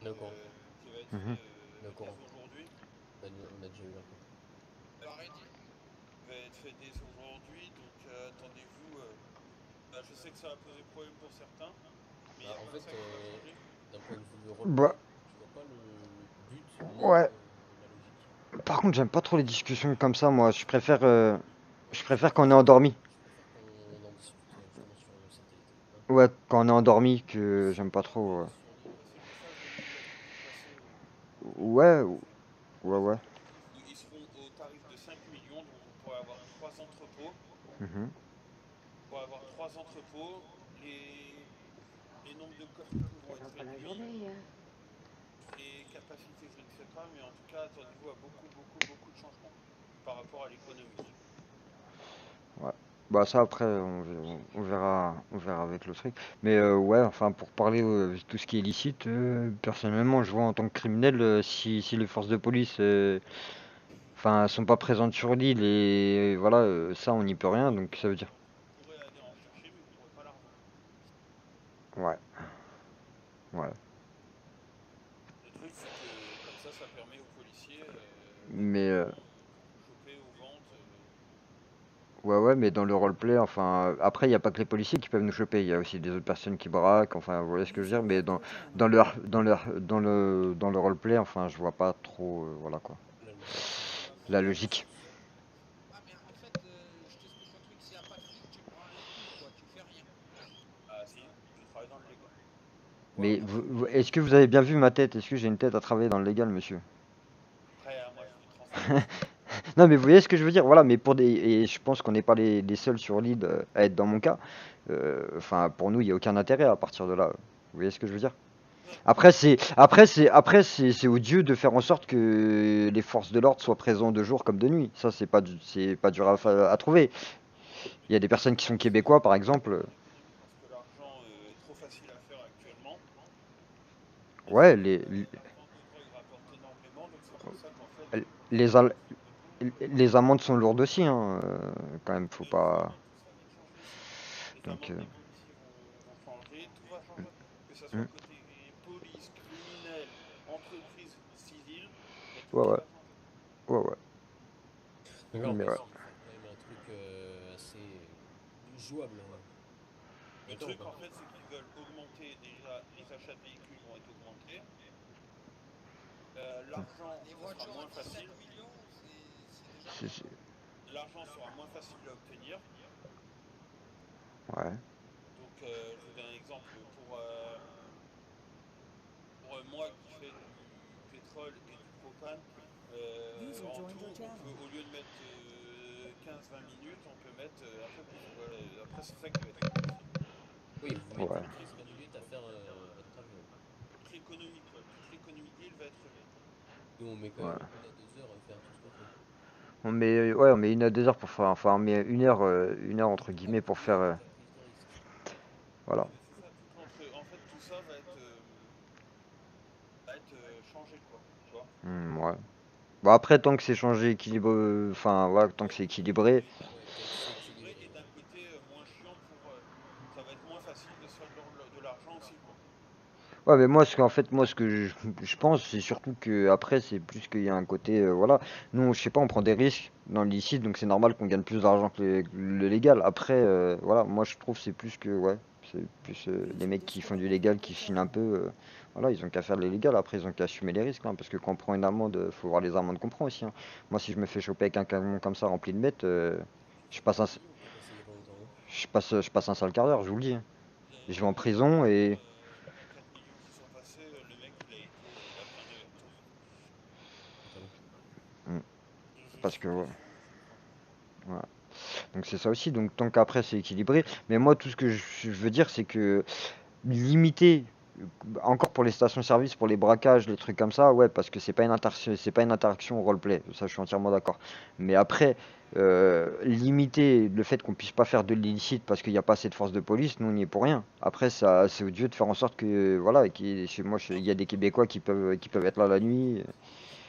No courant. qui va être Mhm. fait No dès courant. aujourd'hui. On a déjà eu l'info. Va être fait dès aujourd'hui, donc attendez-vous. Je sais que ça va poser problème pour certains, mais il n'y Bah, a en pas que fait, ça qui va changer. d'un point de vue Bah, roleplay, je vois pas le but ni ouais. la logique. Par contre, j'aime pas trop les discussions comme ça, moi. Je Je préfère quand préfère, on est endormi. je préfère qu'on en discute justement sur le satellite. Hein. Ouais, quand on est endormi, que Si j'aime on pas en veut trop. aller sur l'île, bah, c'est pour ça que je vous dis de passer au Ouais, Roleplay. ouais, ouais. Ils seront au tarif de 5 millions, donc vous pourrez avoir 3 entrepôts. Mhm. Pour avoir 3 entrepôts, les nombres de coffres vont être réduits. Les capacités, je ne sais pas, mais en tout cas, attendez-vous à beaucoup de changements par rapport à l'économie. Ouais. Bah ça après on verra avec le truc. Mais ouais, enfin pour parler de tout ce qui est illicite, personnellement je vois en tant que criminel si les forces de police enfin sont pas présentes sur l'île et voilà ça on n'y peut rien donc ça veut dire. Vous pourrez aller en chercher, mais vous n'aurez pas l'argent. Ouais, ouais. Le truc, c'est que comme ça permet aux policiers Mais de vous choper aux ventes. ouais ouais mais dans le roleplay enfin après il n'y a pas que les policiers qui peuvent nous choper, il y a aussi des autres personnes qui braquent, enfin vous voyez ce que je veux dire, mais dans le roleplay enfin je vois pas trop voilà quoi. La logique. La logique. Ah si, je travaille dans le légal. Mais est-ce que vous avez bien vu ma tête? Est-ce que j'ai une tête à travailler dans le légal, monsieur? Après, moi, je vous transmets tout ça. Non, mais vous voyez ce que je veux dire? Voilà, mais pour des. Et je pense qu'on n'est pas les seuls sur l'île à être dans mon cas. Enfin, pour nous, il n'y a aucun intérêt à partir de là. Vous voyez ce que je veux dire? Ouais. C'est odieux de faire en sorte que les forces de l'ordre soient présentes de jour comme de nuit. Ça, c'est pas dur à trouver. Il y a des personnes qui sont québécois, par exemple. Parce que l'argent est trop facile à faire actuellement. Et c'est Ouais, vrai que la vente de drogue rapporte énormément, donc c'est pour ça qu'en fait, quand vous les, avez al- des entrepôts, les amendes sont lourdes aussi, hein. Quand même, faut les pas. amendes, tout ça va être changé aussi. Les Donc, amendes des policiers vont changer, tout va changer. Que ce soit hmm. côté police, criminel, entreprise, civile, mais tout Ouais, qui ouais, va changer. ouais, ouais. Donc là, on Mais va ouais. essayer de faire quand même un truc assez jouable. Hein. Le D'accord ou truc, pas? en fait, c'est qu'ils veulent augmenter, déjà, les achats de véhicules vont être augmentés. L'argent, ça sera moins facile. C'est- L'argent sera moins facile à obtenir. Ouais. Donc, je vous donne un exemple. Pour moi qui fais du pétrole et du propane, en tout, on peut, au lieu de mettre 15-20 minutes, on peut mettre un peu plus. Voilà. Après, c'est ça qui va être simplifié. Oui, vous Ouais. mettez 15-20 minutes à faire votre trajet. Ouais. Toute l'économie, quoi. Toute l'économie de l'île va être réglée. Nous, on met quand Ouais. même 1 à 2 heures à faire tout ce qu'on fait. On met 1 à 2 heures pour faire, enfin, on met 1 heure entre Ah, guillemets vous pour avez faire, déjà fait de la prise de risque. voilà. Ouais, mais c'est ça, en fait, tout ça va être changé, quoi. Tu vois. Ouais. Bon après, tant que c'est changé, équilibré, enfin, voilà, tant que Ouais, c'est tant que équilibré. Ouais, tant que c'est équilibré, équilibré, et ouais. d'un côté moins chiant pour. Ça va être moins facile de se faire de l'argent aussi, quoi. Ouais, mais moi, ce que je pense, c'est surtout que après, c'est plus qu'il y a un côté, voilà. Nous, je sais pas, on prend des risques dans le licite, donc c'est normal qu'on gagne plus d'argent que le légal. Après, voilà, moi, je trouve c'est plus que, ouais, c'est plus les mecs qui font du légal, qui filent un peu, voilà, ils ont qu'à faire de l'illégal. Après, ils ont qu'à assumer les risques, hein, parce que quand on prend une amende, faut voir les amendes qu'on prend aussi, hein. Moi, si je me fais choper avec un camion comme ça rempli de mètres, je C'est passe un, 4 millions qui est passé il y a pas longtemps. Hein. je passe un sale quart d'heure, je vous le dis, hein. Je vais Ouais, en mais là, pour le prison coup, et, 4 millions qui sont passés, le mec, il a pris un yacht. Totalement. hmm, Je parce suis que, ouais, quasiment sûr. Hein. voilà. Donc c'est ça aussi, donc tant qu'après c'est équilibré. Mais moi tout ce que je veux dire c'est que limiter, encore pour les stations-service, pour les braquages, les trucs comme ça, ouais, parce que c'est pas une interaction au roleplay, ça je suis entièrement d'accord. Mais après, limiter le fait qu'on puisse pas faire de l'illicite parce qu'il n'y a pas assez de force de police, nous on n'y est pour rien. Après ça, c'est odieux de faire en sorte que, voilà, chez moi il y a des Québécois qui peuvent être là la nuit.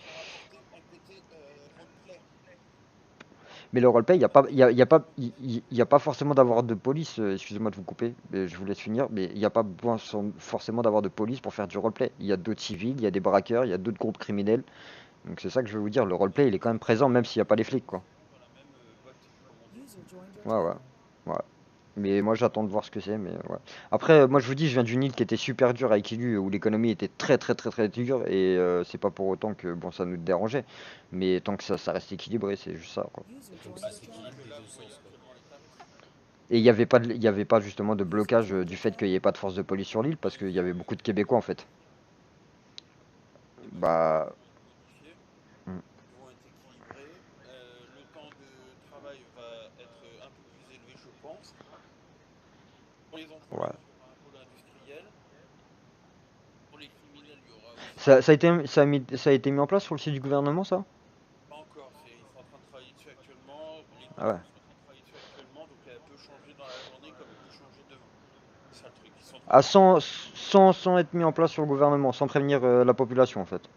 Ça va apporter un côté roleplay. Mais le roleplay, il n'y a pas, y a pas, y a pas forcément d'avoir de police. Excusez-moi de vous couper, mais je vous laisse finir. Mais il n'y a pas besoin forcément d'avoir de police pour faire du roleplay. Il y a d'autres civils, il y a des braqueurs, il y a d'autres groupes criminels. Donc c'est ça que je veux vous dire. Le roleplay, il est quand même présent, même s'il n'y a pas les flics, quoi. Dans la même botte, comme on dit. User joined your Ouais, ouais, channel. ouais. Mais moi, j'attends de voir ce que c'est. Mais ouais. Après, moi, je vous dis, je viens d'une île qui était super dure avec Ilu, où l'économie était très, très, très, très dure. Et c'est pas pour autant que bon, ça nous dérangeait. Mais tant que ça reste équilibré, c'est juste ça, quoi. User Il faut que joined ça your channel. s'équilibre Que des là, deux vous voyez sens, quoi. actuellement les tarifs. Et il y avait pas justement de blocage du fait qu'il n'y ait pas de force de police sur l'île, parce qu'il y avait beaucoup de Québécois en fait. Les modes de paiement Bah, vont être modifiés, hmm, ils vont être équilibrés. Le temps de travail va être un peu plus élevé, je pense. Pour les ouais. employeurs, il y aura un pôle industriel. Pour les criminels, il y aura aussi. Ça a été mis en place sur le site du gouvernement, ça? Pas encore, ils sont en train de travailler dessus actuellement. Les Ah ouais. patrons sont en train de travailler dessus actuellement, donc elle peut changer dans la journée comme elle peut changer demain. C'est ça le truc, ils sont en train Ah, de. sans être mis en place sur le gouvernement, sans prévenir la population en fait.